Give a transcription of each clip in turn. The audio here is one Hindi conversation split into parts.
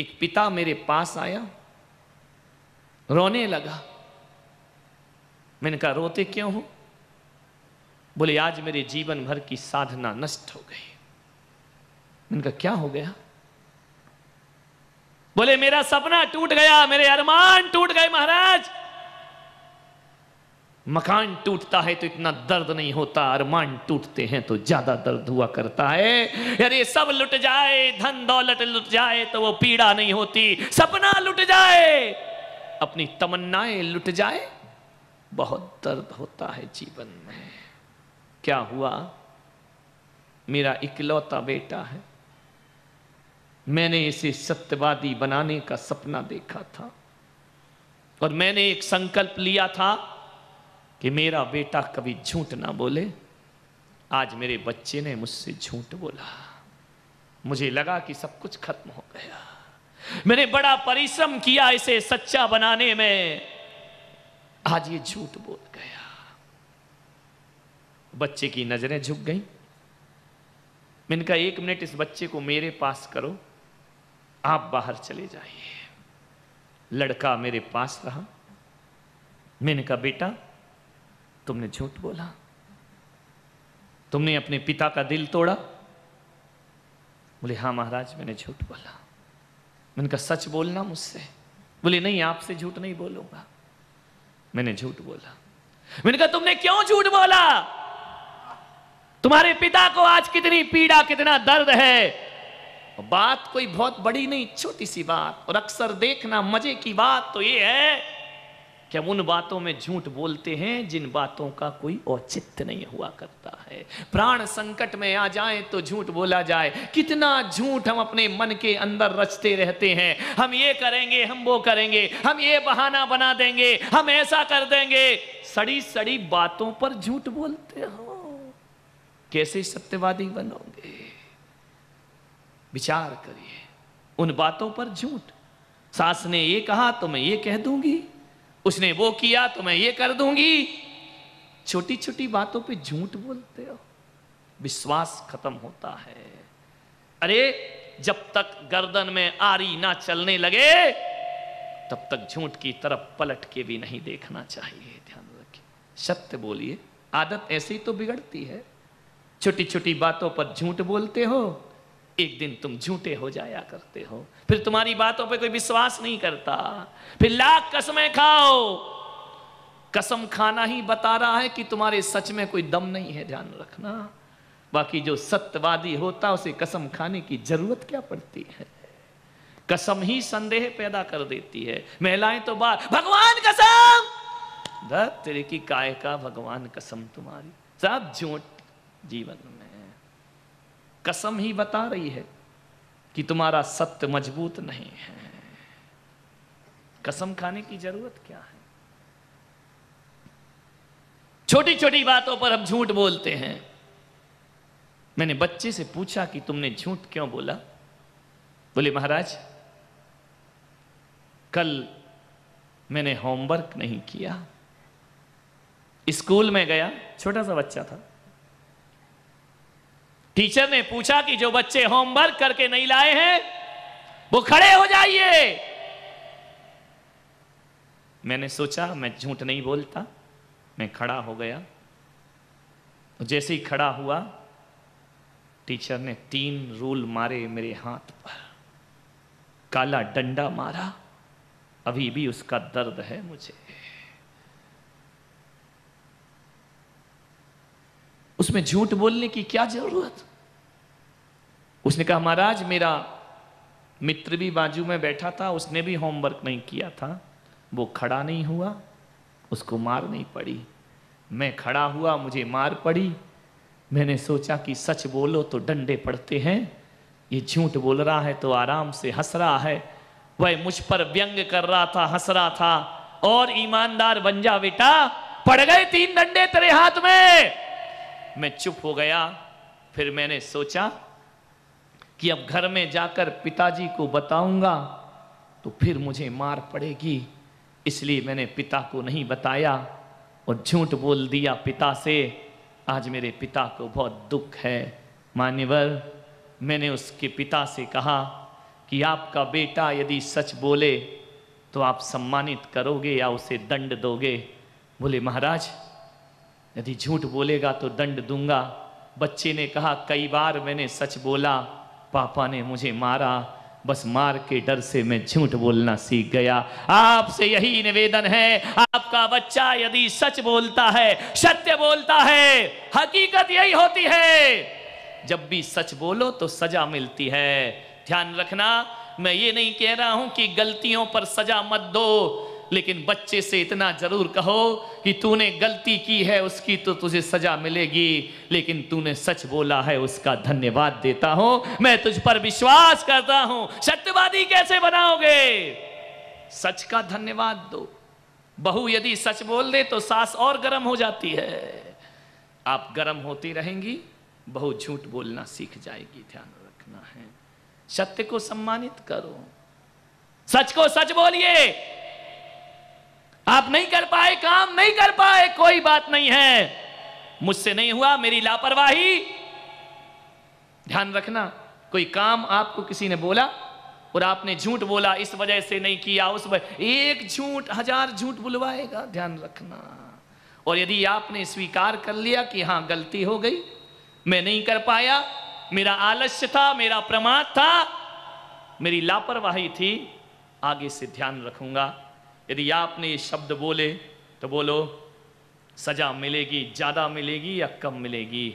एक पिता मेरे पास आया, रोने लगा। मैंने कहा रोते क्यों हो? बोले आज मेरे जीवन भर की साधना नष्ट हो गई। मैंने कहा क्या हो गया? बोले मेरा सपना टूट गया, मेरे अरमान टूट गए महाराज। मकान टूटता है तो इतना दर्द नहीं होता, अरमान टूटते हैं तो ज्यादा दर्द हुआ करता है। अरे सब लुट जाए, धन दौलत लुट जाए तो वो पीड़ा नहीं होती, सपना लुट जाए, अपनी तमन्नाएं लुट जाए, बहुत दर्द होता है जीवन में। क्या हुआ? मेरा इकलौता बेटा है, मैंने इसे सत्यवादी बनाने का सपना देखा था और मैंने एक संकल्प लिया था कि मेरा बेटा कभी झूठ ना बोले। आज मेरे बच्चे ने मुझसे झूठ बोला, मुझे लगा कि सब कुछ खत्म हो गया। मैंने बड़ा परिश्रम किया इसे सच्चा बनाने में, आज ये झूठ बोल गया। बच्चे की नजरें झुक गईं। मैंने कहा 1 मिनट इस बच्चे को मेरे पास करो, आप बाहर चले जाइए। लड़का मेरे पास रहा। मैंने कहा बेटा तुमने झूठ बोला, तुमने अपने पिता का दिल तोड़ा। बोले हाँ महाराज मैंने झूठ बोला। मैंने कहा सच बोलना मुझसे। बोले नहीं आपसे झूठ नहीं बोलूंगा। मैंने झूठ बोला। मैंने कहा तुमने क्यों झूठ बोला? तुम्हारे पिता को आज कितनी पीड़ा, कितना दर्द है। बात कोई बहुत बड़ी नहीं, छोटी सी बात। और अक्सर देखना मजे की बात तो ये है कि हम उन बातों में झूठ बोलते हैं जिन बातों का कोई औचित्य नहीं हुआ करता है। प्राण संकट में आ जाए तो झूठ बोला जाए। कितना झूठ हम अपने मन के अंदर रचते रहते हैं। हम ये करेंगे, हम वो करेंगे, हम ये बहाना बना देंगे, हम ऐसा कर देंगे। सड़ी सड़ी बातों पर झूठ बोलते हो, कैसे सत्यवादी बनोगे? विचार करिए। उन बातों पर झूठ, सास ने ये कहा तो मैं ये कह दूंगी, उसने वो किया तो मैं ये कर दूंगी। छोटी छोटी बातों पे झूठ बोलते हो, विश्वास खत्म होता है। अरे जब तक गर्दन में आरी ना चलने लगे तब तक झूठ की तरफ पलट के भी नहीं देखना चाहिए। ध्यान रखिए, सत्य बोलिए। आदत ऐसे ही तो बिगड़ती है। छोटी छोटी बातों पर झूठ बोलते हो, एक दिन तुम झूठे हो जाया करते हो, फिर तुम्हारी बातों पे कोई विश्वास नहीं करता, फिर लाख कसमें खाओ। कसम खाना ही बता रहा है कि तुम्हारे सच में कोई दम नहीं है, ध्यान रखना। बाकी जो सत्यवादी होता उसे कसम खाने की जरूरत क्या पड़ती है? कसम ही संदेह पैदा कर देती है। महिलाएं तो बात भगवान कसम, धत तेरे की काय का भगवान कसम तुम्हारी। सब झूठ जीवन में। कसम ही बता रही है कि तुम्हारा सत्य मजबूत नहीं है। कसम खाने की जरूरत क्या है? छोटी छोटी बातों पर हम झूठ बोलते हैं। मैंने बच्चे से पूछा कि तुमने झूठ क्यों बोला? बोले महाराज कल मैंने होमवर्क नहीं किया। स्कूल में गया, छोटा सा बच्चा था। टीचर ने पूछा कि जो बच्चे होमवर्क करके नहीं लाए हैं वो खड़े हो जाइए। मैंने सोचा मैं झूठ नहीं बोलता, मैं खड़ा हो गया। जैसे ही खड़ा हुआ टीचर ने 3 रूल मारे मेरे हाथ पर, काला डंडा मारा, अभी भी उसका दर्द है मुझे। उसमें झूठ बोलने की क्या जरूरत? उसने कहा महाराज मेरा मित्र भी बाजू में बैठा था, उसने भी होमवर्क नहीं किया था, वो खड़ा नहीं हुआ, उसको मार नहीं पड़ी। मैं खड़ा हुआ, मुझे मार पड़ी। मैंने सोचा कि सच बोलो तो डंडे पड़ते हैं, ये झूठ बोल रहा है तो आराम से हंस रहा है। वह मुझ पर व्यंग कर रहा था, हंस रहा था। और ईमानदार बन जा बेटा, पड़ गए 3 डंडे तेरे हाथ में। मैं चुप हो गया। फिर मैंने सोचा कि अब घर में जाकर पिताजी को बताऊंगा तो फिर मुझे मार पड़ेगी, इसलिए मैंने पिता को नहीं बताया और झूठ बोल दिया पिता से। आज मेरे पिता को बहुत दुख है। मान्यवर, मैंने उसके पिता से कहा कि आपका बेटा यदि सच बोले तो आप सम्मानित करोगे या उसे दंड दोगे? बोले महाराज यदि झूठ बोलेगा तो दंड दूंगा। बच्चे ने कहा कई बार मैंने सच बोला, पापा ने मुझे मारा, बस मार के डर से मैं झूठ बोलना सीख गया। आपसे यही निवेदन है, आपका बच्चा यदि सच बोलता है, सत्य बोलता है, हकीकत यही होती है, जब भी सच बोलो तो सजा मिलती है। ध्यान रखना, मैं ये नहीं कह रहा हूं कि गलतियों पर सजा मत दो, लेकिन बच्चे से इतना जरूर कहो कि तूने गलती की है उसकी तो तुझे सजा मिलेगी, लेकिन तूने सच बोला है उसका धन्यवाद देता हूं, मैं तुझ पर विश्वास करता हूं। सत्यवादी कैसे बनाओगे? सच का धन्यवाद दो। बहू यदि सच बोल दे तो सास और गर्म हो जाती है, आप गर्म होती रहेंगी, बहू झूठ बोलना सीख जाएगी। ध्यान रखना है, सत्य को सम्मानित करो, सच को सच बोलिए। आप नहीं कर पाए, काम नहीं कर पाए, कोई बात नहीं है, मुझसे नहीं हुआ, मेरी लापरवाही। ध्यान रखना, कोई काम आपको किसी ने बोला और आपने झूठ बोला, इस वजह से नहीं किया, उस वजह, एक झूठ 1000 झूठ बुलवाएगा। ध्यान रखना। और यदि आपने स्वीकार कर लिया कि हां गलती हो गई, मैं नहीं कर पाया, मेरा आलस्य था, मेरा प्रमाद था, मेरी लापरवाही थी, आगे से ध्यान रखूंगा। यदि आपने ये शब्द बोले तो बोलो सजा मिलेगी, ज्यादा मिलेगी या कम मिलेगी,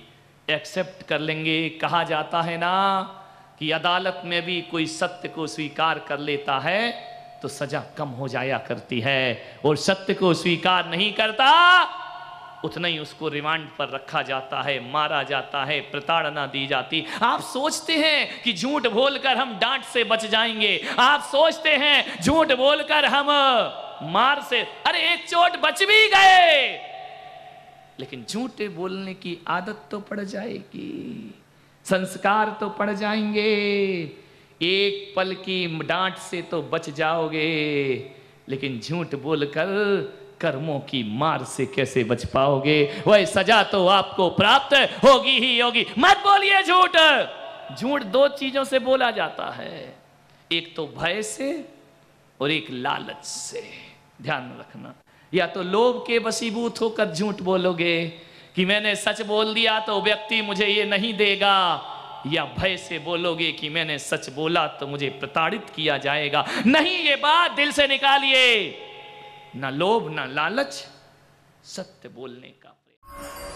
एक्सेप्ट कर लेंगे। कहा जाता है ना कि अदालत में भी कोई सत्य को स्वीकार कर लेता है तो सजा कम हो जाया करती है, और सत्य को स्वीकार नहीं करता उतना ही उसको रिमांड पर रखा जाता है, मारा जाता है, प्रताड़ना दी जाती। आप सोचते हैं कि झूठ बोलकर हम डांट से बच जाएंगे, आप सोचते हैं झूठ बोलकर हम मार से, अरे एक चोट बच भी गए, लेकिन झूठे बोलने की आदत तो पड़ जाएगी, संस्कार तो पड़ जाएंगे। एक पल की डांट से तो बच जाओगे, लेकिन झूठ बोलकर कर्मों की मार से कैसे बच पाओगे? वह सजा तो आपको प्राप्त होगी ही होगी। मत बोलिए झूठ। झूठ दो चीजों से बोला जाता है, एक तो भय से और एक लालच से। ध्यान रखना, या तो लोभ के वशीभूत होकर झूठ बोलोगे कि मैंने सच बोल दिया तो व्यक्ति मुझे ये नहीं देगा, या भय से बोलोगे कि मैंने सच बोला तो मुझे प्रताड़ित किया जाएगा। नहीं, ये बात दिल से निकालिए, ना लोभ ना लालच, सत्य बोलने का प्रयास।